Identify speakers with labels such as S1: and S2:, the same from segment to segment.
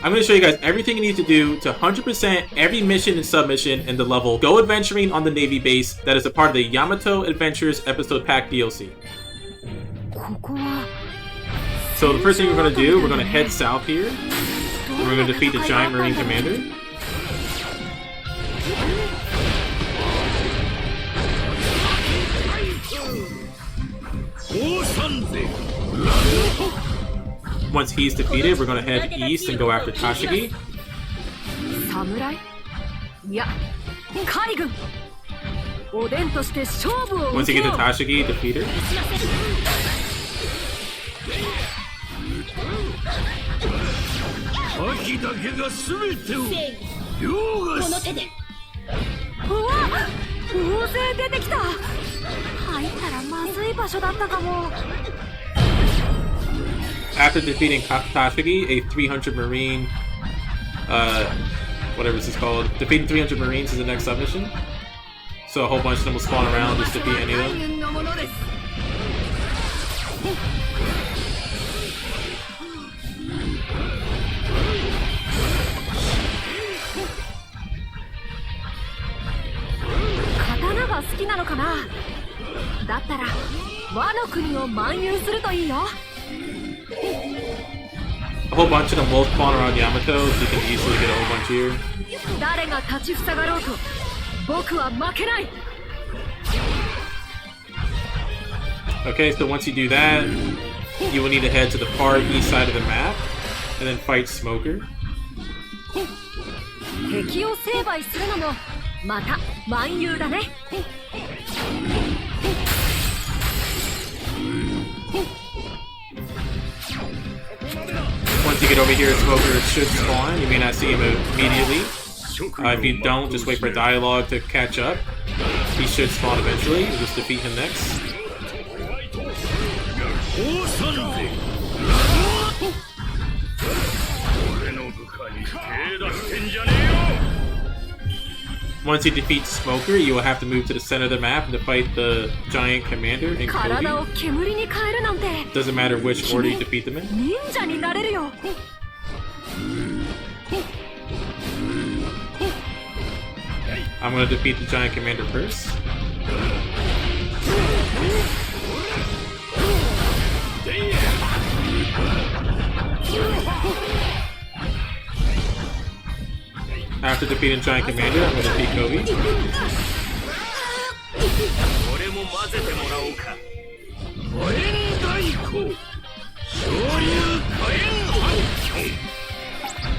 S1: I'm going to show you guys everything you need to do to 100% every mission and submission in the level Go Adventuring on the Navy base that is a part of the Yamato Adventures Episode Pack DLC. So the first thing we're going to do, we're going to head south here. And we're going to defeat the giant Marine Commander. Once he's defeated, we're going to head east and go after Tashigi. Once you get to Tashigi, defeat her. After defeating Tashigi, a 300 Marine, whatever this is called, defeating 300 Marines is the next submission. So a whole bunch of them will spawn around, just defeat any of them. A whole bunch of them will spawn around Yamato, so you can easily get a whole bunch here. Okay, so once you do that, you will need to head to the far east side of the map, and then fight Smoker. Once you get over here, Smoker should spawn. You may not see him immediately. If you don't, just wait for dialogue to catch up. He should spawn eventually. You'll just defeat him next. Once you defeat Smoker, you will have to move to the center of the map to fight the giant commander in Kobe. Doesn't matter which order you defeat them in. I'm going to defeat the giant commander first. After defeating Giant Commander, I'm going to defeat Kobe.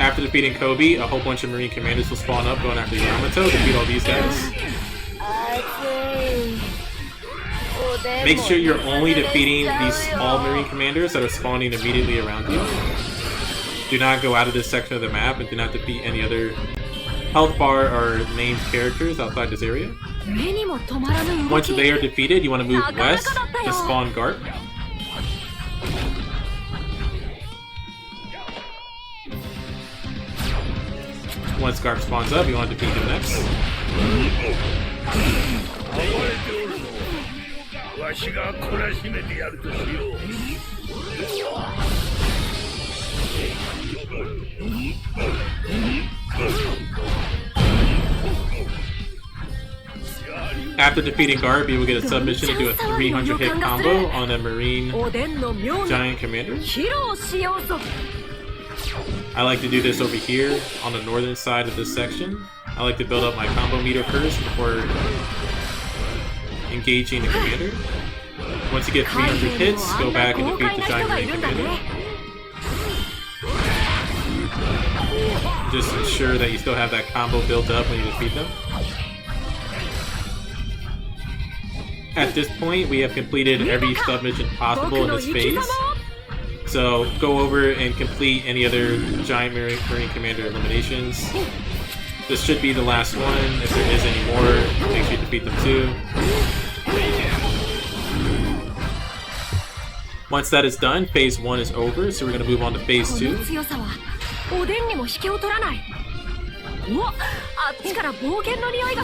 S1: After defeating Kobe, a whole bunch of Marine Commanders will spawn up going after Yamato to defeat all these guys. Make sure you're only defeating these small Marine Commanders that are spawning immediately around you. Do not go out of this section of the map and do not defeat any other health bar or named characters outside this area. Once they are defeated, you want to move west to spawn Garp. Once Garp spawns up, you want to defeat him next. After defeating Garp, you will get a submission to do a 300 hit combo on a Marine Giant Commander. I like to do this over here on the northern side of this section. I like to build up my combo meter first before engaging the commander. Once you get 300 hits, go back and defeat the giant Marine Commander. Just ensure that you still have that combo built up when you defeat them. At this point, we have completed every submission possible in this phase. So go over and complete any other giant Marine Commander eliminations. This should be the last one. If there is any more, make sure you defeat them too. Once that is done, phase 1 is over, so we're going to move on to phase 2. At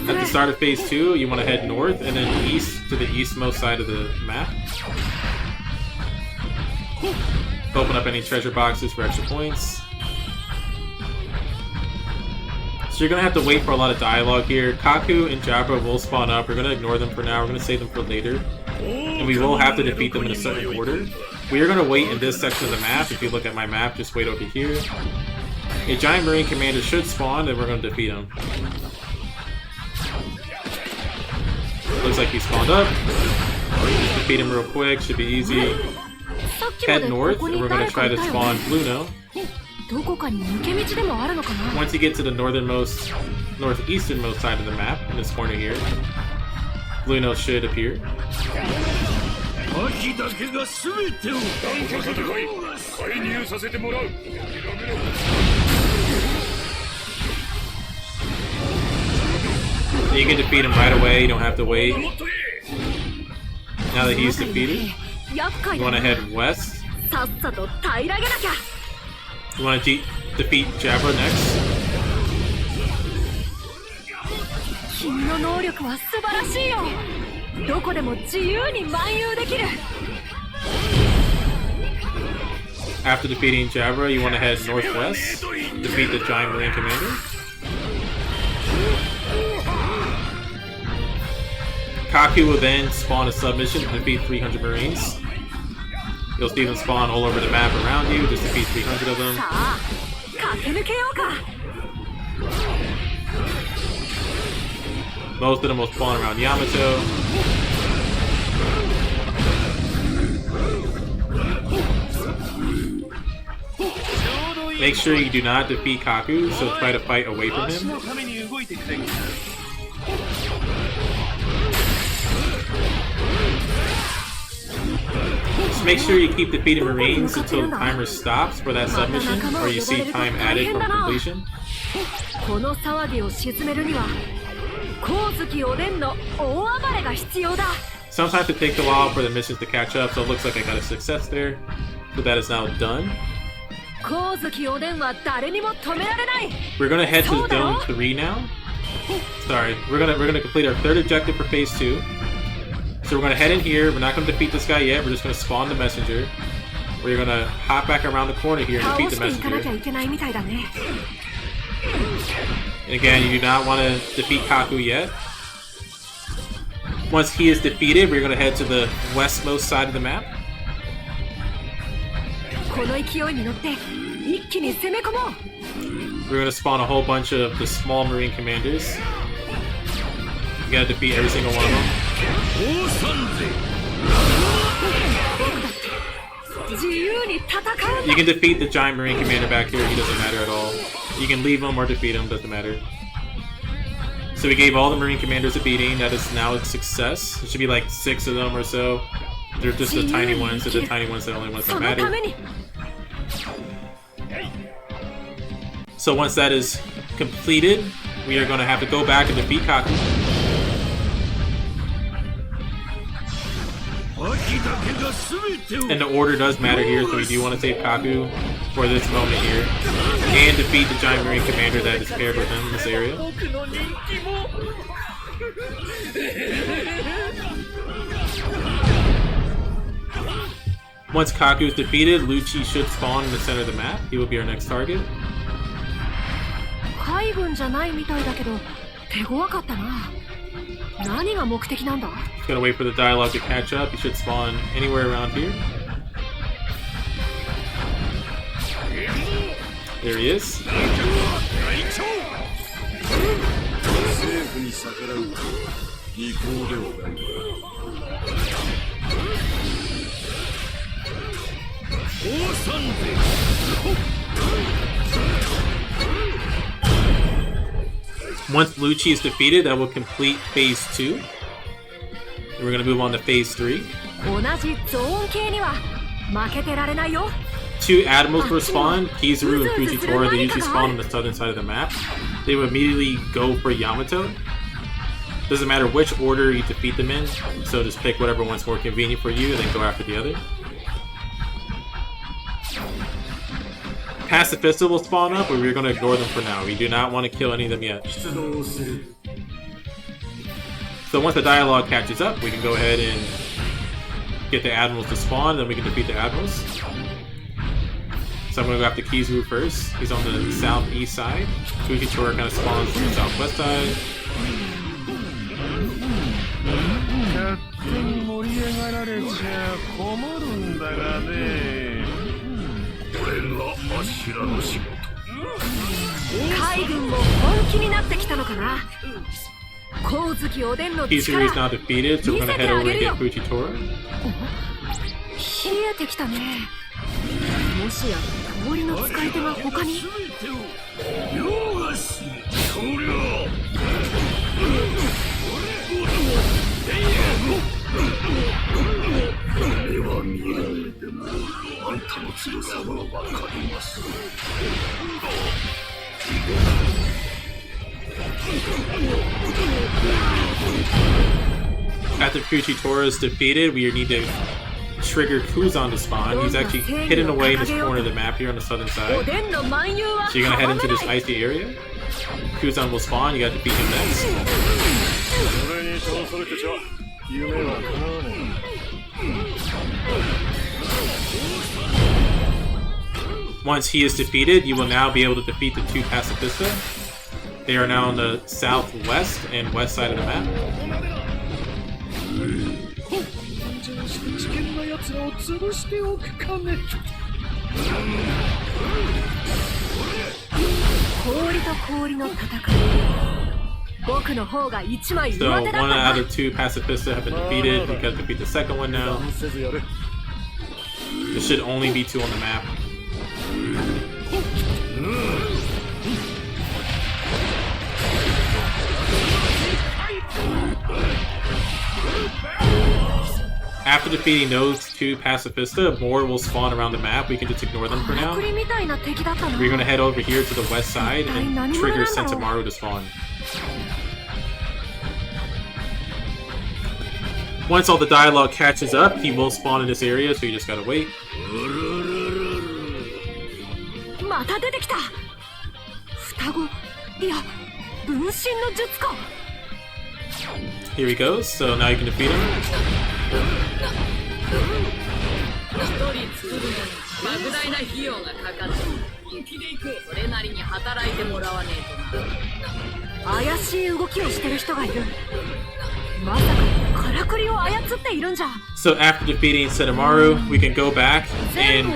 S1: the start of phase 2, you want to head north and then east to the eastmost side of the map. Open up any treasure boxes for extra points. So you're gonna have to wait for a lot of dialogue here. Kaku and Jabra will spawn up. We're gonna ignore them for now. We're gonna save them for later. And we will have to defeat them in a certain order. We are gonna wait in this section of the map. If you look at my map, just wait over here. A giant Marine commander should spawn, and we're gonna defeat him. Looks like he spawned up. Just defeat him real quick. Should be easy. Head north, and we're gonna try to spawn Bluno. Once you get to the northeasternmost side of the map, in this corner here, Bluno should appear. You can defeat him right away, you don't have to wait. Now that he's defeated, you want to head west. You want to defeat Jabra next. After defeating Jabra, you want to head northwest, defeat the giant Marine commander. Kaku will then spawn a submission to defeat 300 Marines. You'll see them spawn all over the map around you, just defeat 300 of them. Most of them will spawn around Yamato. Make sure you do not defeat Kaku, so try to fight away from him. Just make sure you keep defeating Marines until the timer stops for that submission, or you see time added from completion. Sometimes it takes a while for the missions to catch up, so it looks like I got a success there. So that is now done. We're gonna head to Zone 3 now. Sorry, we're gonna complete our third objective for Phase 2. So we're gonna head in here. We're not gonna defeat this guy yet. We're just gonna spawn the messenger. We're gonna hop back around the corner here and defeat the messenger. And again, you do not want to defeat Kaku yet. Once he is defeated, we're gonna head to the westmost side of the map. We're gonna spawn a whole bunch of the small Marine commanders. You gotta defeat every single one of them. You can defeat the giant Marine commander back here, he doesn't matter at all. You can leave him or defeat him, doesn't matter. So we gave all the Marine commanders a beating, that is now a success. It should be like 6 of them or so. They're just the tiny ones, so the tiny ones are the only ones that matter. So once that is completed, we are going to have to go back and defeat Kaku. And the order does matter here, so we do want to save Kaku for this moment here. And defeat the giant Marine commander that is paired with him in this area. Once Kaku is defeated, Lucci should spawn in the center of the map. He will be our next target. Just gotta wait for the dialogue to catch up. He should spawn anywhere around here. There he is. Once Lucci is defeated, that will complete Phase 2. And we're going to move on to Phase 3. 2 Admirals will spawn, Kizaru and Fujitora. They usually spawn on the southern side of the map. They will immediately go for Yamato. Doesn't matter which order you defeat them in, so just pick whatever one's more convenient for you and then go after the other. Pacifista will spawn up, but we're going to ignore them for now. We do not want to kill any of them yet. So once the dialogue catches up, we can go ahead and get the Admirals to spawn, then we can defeat the Admirals. So I'm gonna go after Kizu first. He's on the southeast side. Fujitora kind of spawns on the southwest side. Kizu is now defeated, so we're gonna head over and get Fujitora. After Fujitora is defeated, we need to trigger Kuzan to spawn. He's actually hidden away in this corner of the map here on the southern side. So you're gonna head into this icy area. Kuzan will spawn, you gotta defeat him next. Once he is defeated, you will now be able to defeat the two Pacifista. They are now on the southwest and west side of the map. So one out of two Pacifista have been defeated. You gotta defeat the second one now. There should only be two on the map. After defeating those two Pacifista, more will spawn around the map. We can just ignore them for now. We're going to head over here to the west side and trigger Sentamaru to spawn. Once all the dialogue catches up, he will spawn in this area, so you just gotta wait. Here he goes, so now you can defeat him. So after defeating Sentamaru, we can go back and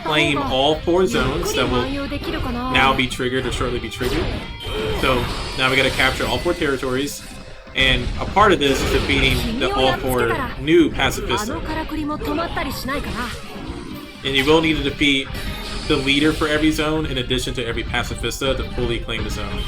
S1: claim all 4 zones that will now be triggered or shortly be triggered. So now we gotta capture all 4 territories, and a part of this is defeating all 4 new Pacifista. And you will need to defeat the leader for every zone in addition to every Pacifista to fully claim the zone.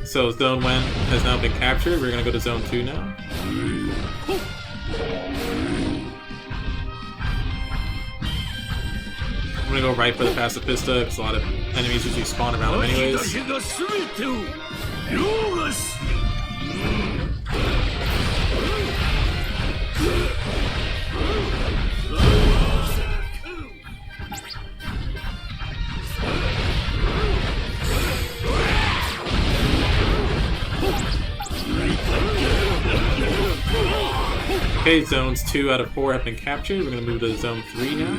S1: So Zone 1 has now been captured. We're gonna go to Zone 2 now. I'm gonna go right for the Pacifista because a lot of enemies usually spawn around them anyways. Okay, zones 2 out of 4 have been captured. We're going to move to zone 3 now.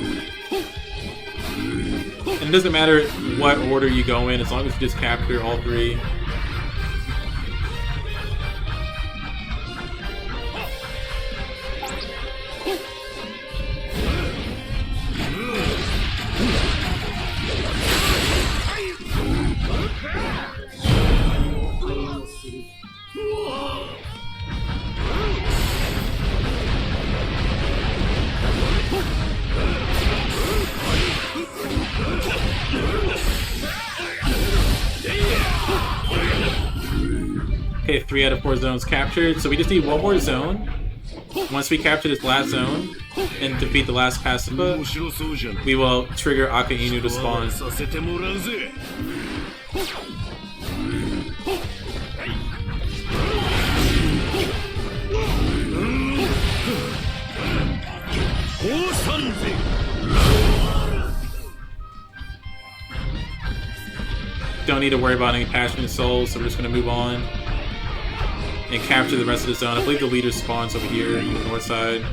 S1: And it doesn't matter what order you go in, as long as you just capture all 3. Okay, 3 out of 4 zones captured, so we just need one more zone. Once we capture this last zone and defeat the last Pacifica, we will trigger Aka Inu to spawn. don't need to worry about any passionate souls, so we're just gonna move on and capture the rest of the zone. I believe the leader spawns over here on the north side.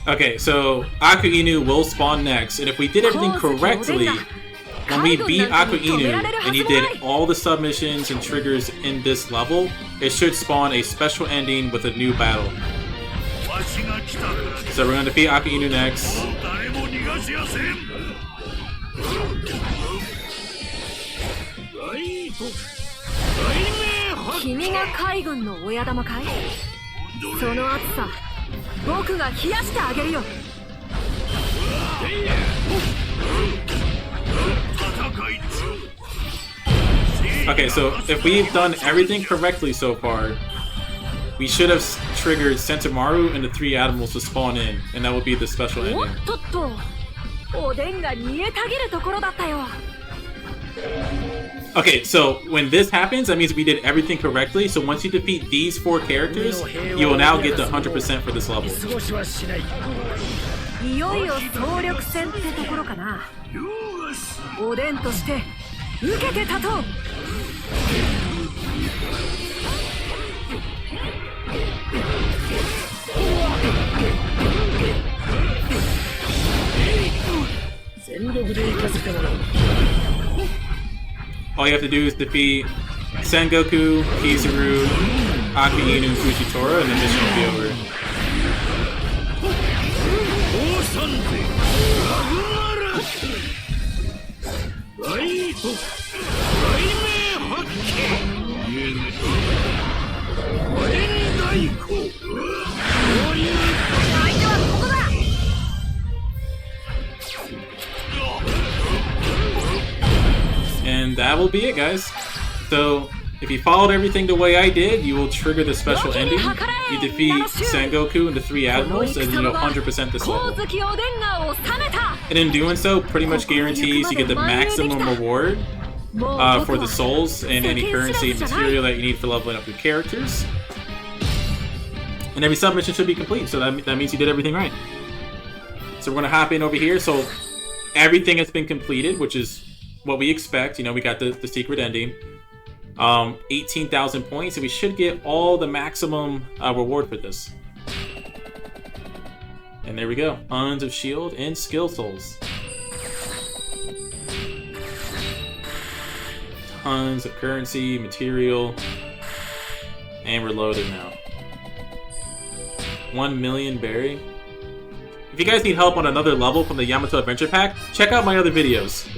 S1: Okay, so Aku Inu will spawn next, and if we did everything correctly, when we beat Aku Inu and you did all the submissions and triggers in this level, it should spawn a special ending with a new battle. So we're going to defeat Aku Inu next. Okay, so if we've done everything correctly so far, we should have triggered Sentomaru and the 3 Admirals to spawn in, and that would be the special ending. Okay, so when this happens, that means we did everything correctly. So once you defeat these 4 characters, you will now get the 100% for this level. All you have to do is defeat Sengoku, Kizaru, Aku Inu, and Fujitora, and the mission will be over. And that will be it, guys. So, if you followed everything the way I did, you will trigger the special ending. You defeat Sengoku and the 3 Admirals, and you'll 100% this level. And in doing so, pretty much guarantees you get the maximum reward for the souls and any currency and material that you need for leveling up your characters. And every submission should be complete, so that means you did everything right. So we're going to hop in over here. So everything has been completed, which is what we expect. You know, we got the secret ending. 18,000 points, and we should get all the maximum reward for this. And there we go. Tons of shield and skill souls. Tons of currency, material. And we're loaded now. 1 million berry. If you guys need help on another level from the Yamato Adventure Pack, check out my other videos.